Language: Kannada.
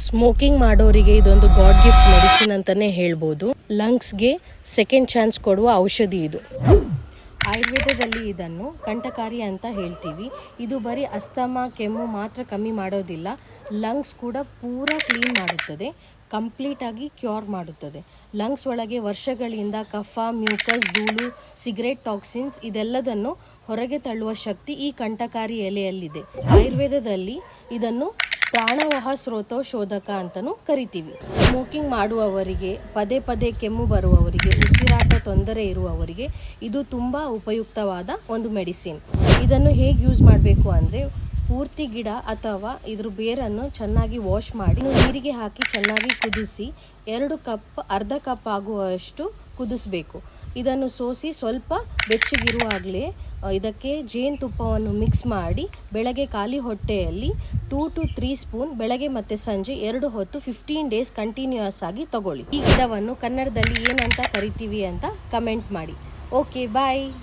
ಸ್ಮೋಕಿಂಗ್ ಮಾಡೋರಿಗೆ ಇದೊಂದು ಗಾಡ್ ಗಿಫ್ಟ್ ಮೆಡಿಸಿನ್ ಅಂತಾನೆ ಹೇಳ್ಬೋದು. ಲಂಗ್ಸ್ಗೆ ಸೆಕೆಂಡ್ ಚಾನ್ಸ್ ಕೊಡುವ ಔಷಧಿ ಇದು. ಆಯುರ್ವೇದದಲ್ಲಿ ಇದನ್ನು ಕಂಠಕಾರಿ ಅಂತ ಹೇಳ್ತೀವಿ. ಇದು ಬರೀ ಅಸ್ತಮಾ ಕೆಮ್ಮು ಮಾತ್ರ ಕಮ್ಮಿ ಮಾಡೋದಿಲ್ಲ, ಲಂಗ್ಸ್ ಕೂಡ ಪೂರಾ ಕ್ಲೀನ್ ಮಾಡುತ್ತದೆ, ಕಂಪ್ಲೀಟಾಗಿ ಕ್ಯೂರ್ ಮಾಡುತ್ತದೆ. ಲಂಗ್ಸ್ ಒಳಗೆ ವರ್ಷಗಳಿಂದ ಕಫ, ಮ್ಯೂಕಸ್, ಧೂಳು, ಸಿಗರೇಟ್ ಟಾಕ್ಸಿನ್ಸ್ ಇದೆಲ್ಲದನ್ನು ಹೊರಗೆ ತಳ್ಳುವ ಶಕ್ತಿ ಈ ಕಂಠಕಾರಿ ಎಲೆಯಲ್ಲಿದೆ. ಆಯುರ್ವೇದದಲ್ಲಿ ಇದನ್ನು ಪ್ರಾಣವಾಹ ಸ್ರೋತೋಶೋಧಕ ಅಂತಲೂ ಕರಿತೀವಿ. ಸ್ಮೋಕಿಂಗ್ ಮಾಡುವವರಿಗೆ, ಪದೇ ಪದೇ ಕೆಮ್ಮು ಬರುವವರಿಗೆ, ಉಸಿರಾಟ ತೊಂದರೆ ಇರುವವರಿಗೆ ಇದು ತುಂಬ ಉಪಯುಕ್ತವಾದ ಒಂದು ಮೆಡಿಸಿನ್. ಇದನ್ನು ಹೇಗೆ ಯೂಸ್ ಮಾಡಬೇಕು ಅಂದರೆ, ಪೂರ್ತಿ ಗಿಡ ಅಥವಾ ಇದ್ರ ಬೇರನ್ನು ಚೆನ್ನಾಗಿ ವಾಶ್ ಮಾಡಿ ನೀರಿಗೆ ಹಾಕಿ ಚೆನ್ನಾಗಿ ಕುದಿಸಿ ಅರ್ಧ ಕಪ್ ಆಗುವಷ್ಟು ಕುದಿಸ್ಬೇಕು. ಇದನ್ನು ಸೋಸಿ ಸ್ವಲ್ಪ ಬೆಚ್ಚಗಿರುವಾಗಲೇ ಇದಕ್ಕೆ ಜೇನುತುಪ್ಪವನ್ನು ಮಿಕ್ಸ್ ಮಾಡಿ ಬೆಳಗ್ಗೆ ಖಾಲಿ ಹೊಟ್ಟೆಯಲ್ಲಿ 2 to 3 ಸ್ಪೂನ್ ಬೆಳಗ್ಗೆ ಮತ್ತು ಸಂಜೆ 2 ಹೊತ್ತು 15 ಡೇಸ್ ಕಂಟಿನ್ಯೂಯಸ್ ಆಗಿ ತಗೊಳ್ಳಿ. ಈ ಗಿಡವನ್ನು ಕನ್ನಡದಲ್ಲಿ ಏನಂತ ಕರಿತೀವಿ ಅಂತ ಕಮೆಂಟ್ ಮಾಡಿ. ಓಕೆ, ಬಾಯ್.